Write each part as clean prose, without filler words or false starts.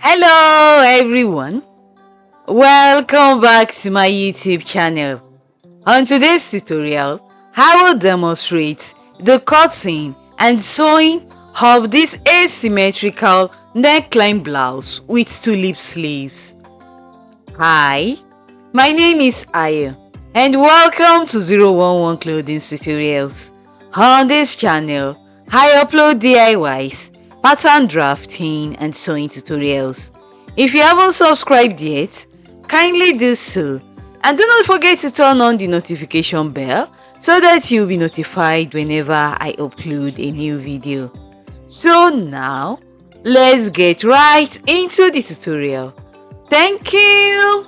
Hello everyone, welcome back to my YouTube channel. On today's tutorial, I will demonstrate the cutting and sewing of this asymmetrical neckline blouse with tulip sleeves. Hi, my name is Aya and welcome to 011 Clothings Tutorials. On this channel, I upload DIYs, pattern drafting and sewing tutorials. If you haven't subscribed yet, kindly do so and do not forget to turn on the notification bell so that you'll be notified whenever I upload a new video. So now, let's get right into the tutorial. Thank you!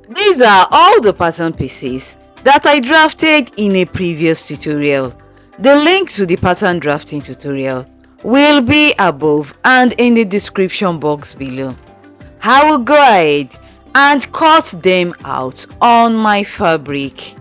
These are all the pattern pieces that I drafted in a previous tutorial. The link to the pattern drafting tutorial will be above and in the description box below. I will go ahead and cut them out on my fabric.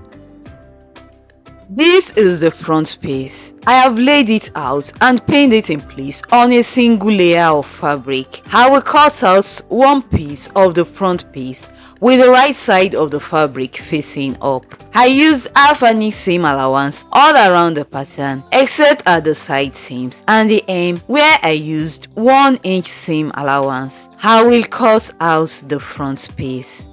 This is the front piece. I have laid it out and pinned it in place on a single layer of fabric. I will cut out one piece of the front piece with the right side of the fabric facing up. I used half an inch seam allowance all around the pattern except at the side seams and the hem where I used 1 inch seam allowance. I will cut out the front piece.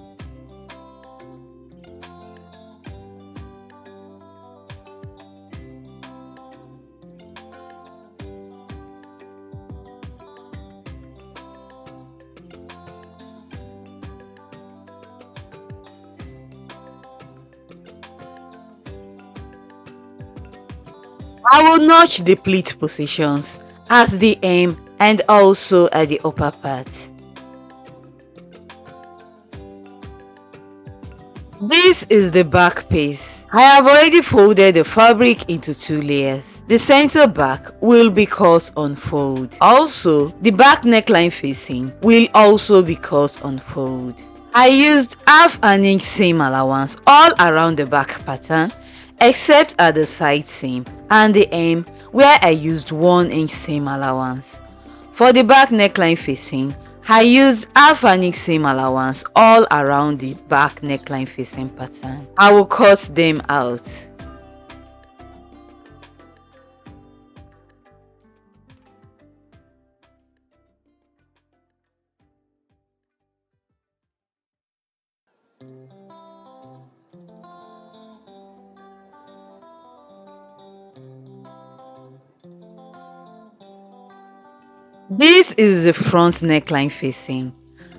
I will notch the pleat positions at the hem and also at the upper part. This is the back piece. I have already folded the fabric into 2 layers. The center back will be cut on fold. Also, the back neckline facing will also be cut on fold. I used half an inch seam allowance all around the back pattern except at the side seam and the hem where I used 1 inch seam allowance. For the back neckline facing, I used half an inch seam allowance all around the back neckline facing pattern. I will cut them out. This is the front neckline facing.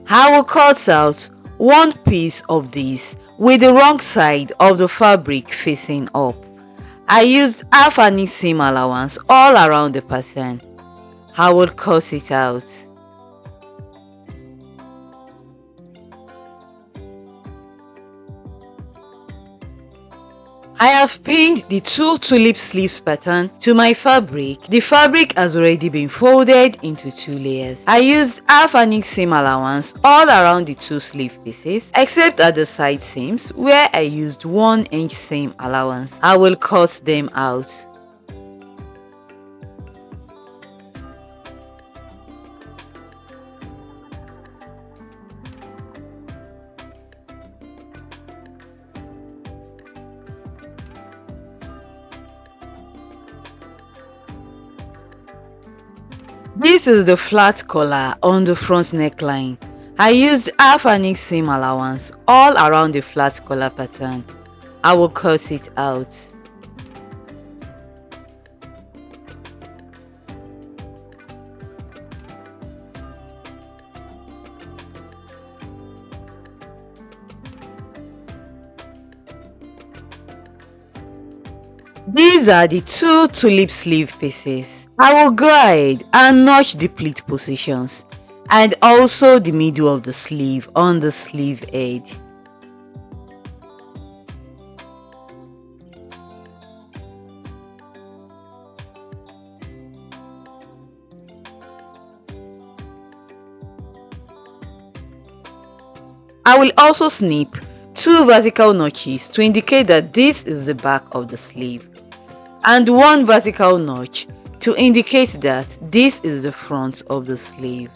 I will cut out one piece of this with the wrong side of the fabric facing up. I used half an inch seam allowance all around the pattern. I will cut it out. I have pinned the 2 tulip sleeves pattern to my fabric. The fabric has already been folded into 2 layers. I used half an inch seam allowance all around the 2 sleeve pieces except at the side seams where I used 1 inch seam allowance. I will cut them out. This is the flat collar on the front neckline. I used half an inch seam allowance all around the flat collar pattern. I will cut it out. These are the 2 tulip sleeve pieces. I will go ahead and notch the pleat positions. and also the middle of the sleeve on the sleeve edge. I will also snip 2 vertical notches to indicate that this is the back of the sleeve, and 1 vertical notch to indicate that this is the front of the sleeve.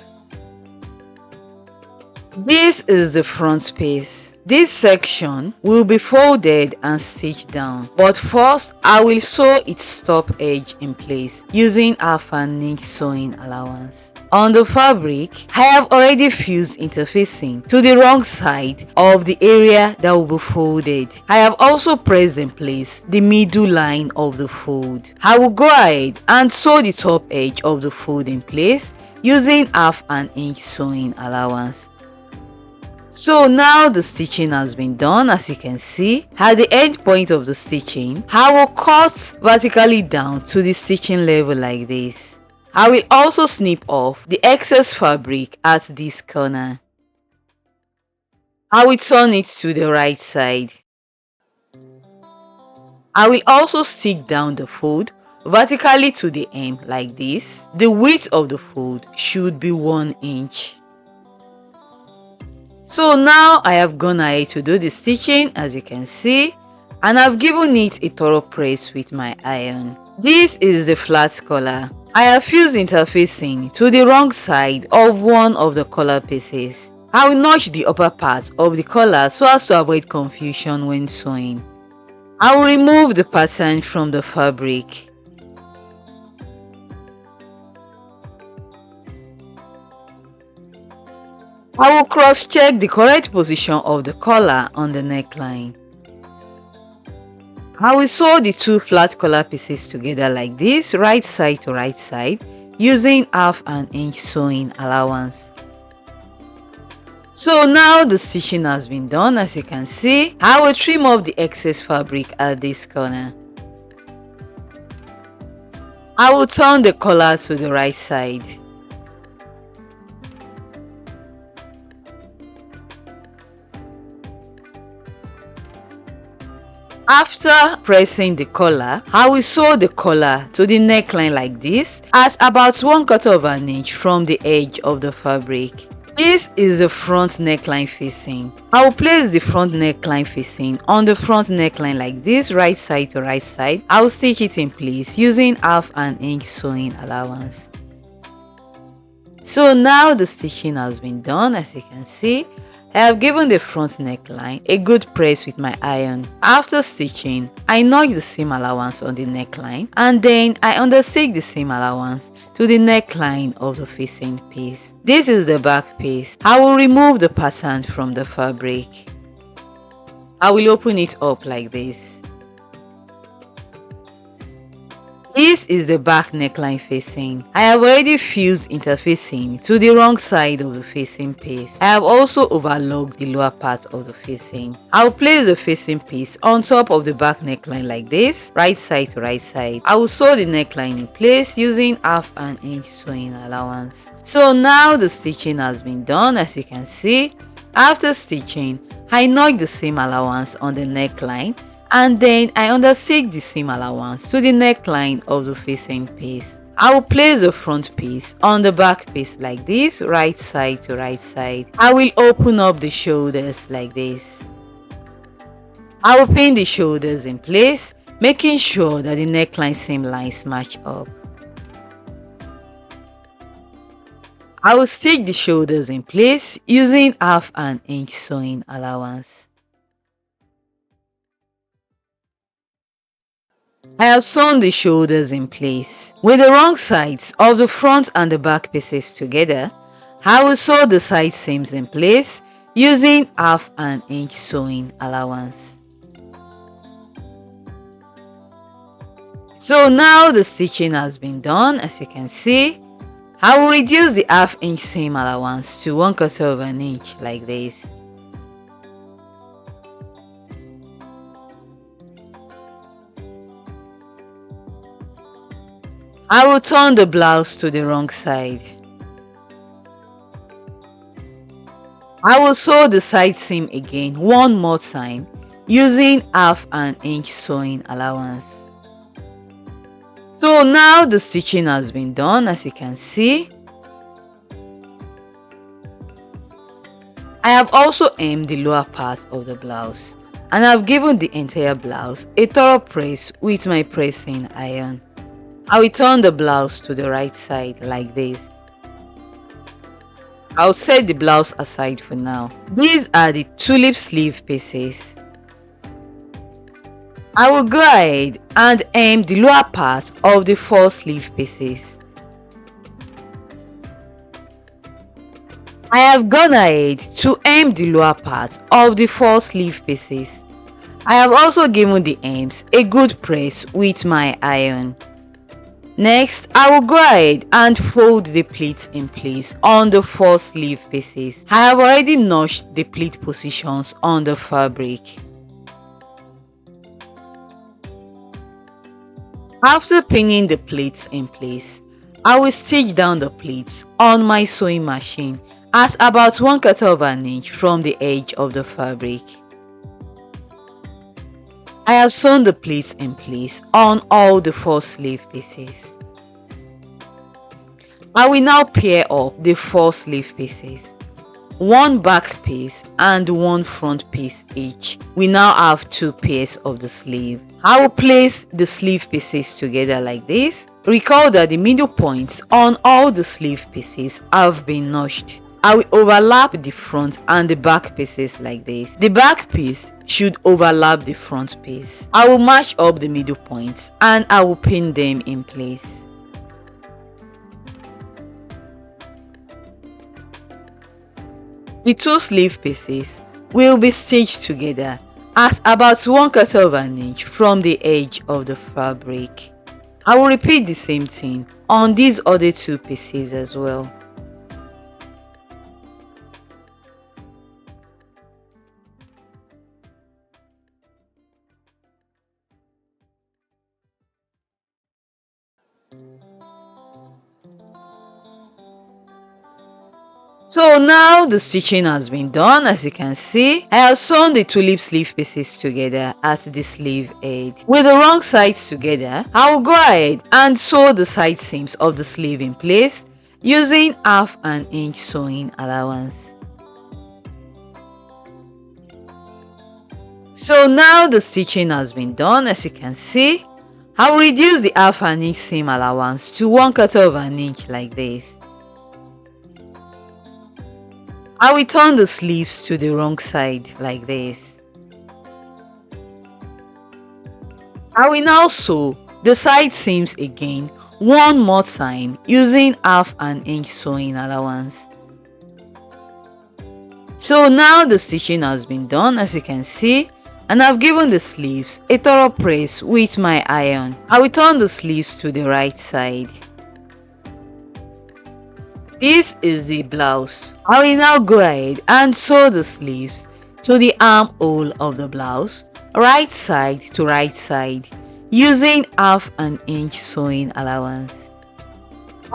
This is the front piece. This section will be folded and stitched down, but first I will sew its top edge in place using half an inch sewing allowance. On the fabric, I have already fused interfacing to the wrong side of the area that will be folded. I have also pressed in place the middle line of the fold. I will go ahead and sew the top edge of the fold in place using half an inch sewing allowance. So now the stitching has been done. As you can see, at the end point of the stitching, I will cut vertically down to the stitching level like this. I will also snip off the excess fabric at this corner. I will turn it to the right side. I will also stick down the fold vertically to the hem like this. The width of the fold should be 1 inch. So now I have gone ahead to do the stitching, as you can see, and I've given it a thorough press with my iron. This is the flat collar. I have fused interfacing to the wrong side of one of the collar pieces. I will notch the upper part of the collar so as to avoid confusion when sewing. I will remove the pattern from the fabric. I will cross-check the correct position of the collar on the neckline. I will sew the 2 flat collar pieces together like this, right side to right side, using half an inch sewing allowance. So now the stitching has been done. As you can see, I will trim off the excess fabric at this corner. I will turn the collar to the right side. After pressing the collar, I will sew the collar to the neckline like this at about 1/4 of an inch from the edge of the fabric. This is the front neckline facing. I will place the front neckline facing on the front neckline like this, right side to right side. I will stitch it in place using half an inch sewing allowance. So now the stitching has been done. As you can see, I have given the front neckline a good press with my iron. After stitching, I notch the seam allowance on the neckline, and then I understick the seam allowance to the neckline of the facing piece. This is the back piece. I will remove the pattern from the fabric. I will open it up like this. This is the back neckline facing. I have already fused interfacing to the wrong side of the facing piece. I have also overlocked the lower part of the facing. I will place the facing piece on top of the back neckline like this, right side to right side. I will sew the neckline in place using half an inch sewing allowance. So now the stitching has been done. As you can see, after stitching, I notch the seam allowance on the neckline, and then I understick the seam allowance to the neckline of the facing piece. I will place the front piece on the back piece like this, right side to right side. I will open up the shoulders like this. I will pin the shoulders in place, making sure that the neckline seam lines match up. I will stitch the shoulders in place using half an inch sewing allowance. I have sewn the shoulders in place. With the wrong sides of the front and the back pieces together, I will sew the side seams in place using half an inch sewing allowance. So now the stitching has been done. As you can see, I will reduce the half inch seam allowance to 1/4 of an inch like this. I will turn the blouse to the wrong side. I will sew the side seam again one more time using half an inch sewing allowance. So now the stitching has been done, as you can see. I have also hemmed the lower part of the blouse, and I've given the entire blouse a thorough press with my pressing iron. I will turn the blouse to the right side like this. I'll set the blouse aside for now. These are the tulip sleeve pieces. I will go ahead and hem the lower part of the 4 sleeve pieces. I have gone ahead to hem the lower part of the 4 sleeve pieces. I have also given the hems a good press with my iron. Next, I will go ahead and fold the pleats in place on the 4 sleeve pieces. I have already notched the pleat positions on the fabric. After pinning the pleats in place, I will stitch down the pleats on my sewing machine at about 1/4 of an inch from the edge of the fabric. I have sewn the pleats in place on all the 4 sleeve pieces. I will now pair up the 4 sleeve pieces, one back piece and one front piece each. We now have 2 pairs of the sleeve. I will place the sleeve pieces together like this. Recall that the middle points on all the sleeve pieces have been notched. I will overlap the front and the back pieces like this. The back piece should overlap the front piece. I will match up the middle points and I will pin them in place. The 2 sleeve pieces will be stitched together at about 1/4 of an inch from the edge of the fabric. I will repeat the same thing on these other 2 pieces as well. So now the stitching has been done. As you can see, I have sewn the tulip sleeve pieces together at the sleeve edge. With the wrong sides together, I will go ahead and sew the side seams of the sleeve in place using half an inch sewing allowance. So now the stitching has been done. As you can see, I will reduce the half an inch seam allowance to 1/4 of an inch like this. I will turn the sleeves to the wrong side like this. I will now sew the side seams again one more time using half an inch sewing allowance. So now the stitching has been done, as you can see, and I've given the sleeves a thorough press with my iron. I will turn the sleeves to the right side. This is the blouse. I will now go ahead and sew the sleeves to the armhole of the blouse, right side to right side, using half an inch sewing allowance.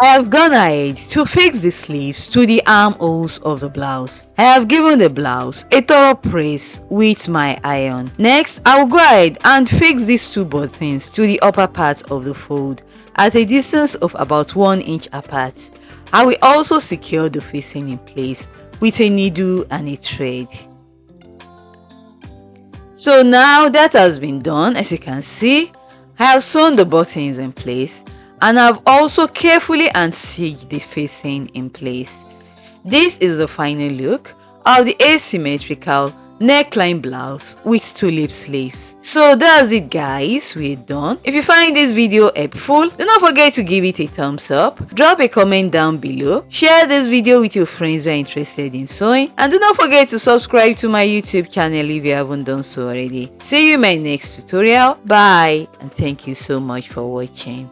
I have gone ahead to fix the sleeves to the armholes of the blouse. I have given the blouse a thorough press with my iron. Next, I will go ahead and fix these 2 buttons to the upper part of the fold at a distance of about 1 inch apart. I will also secure the facing in place with a needle and a thread. So now that has been done, as you can see, I have sewn the buttons in place and I've also carefully and stitched the facing in place. This is the final look of the asymmetrical neckline blouse with tulip sleeves. So that's it guys, we're done. If you find this video helpful, do not forget to give it a thumbs up, drop a comment down below, share this video with your friends who are interested in sewing, and do not forget to subscribe to my YouTube channel if you haven't done so already. See you in my next tutorial. Bye, and thank you so much for watching.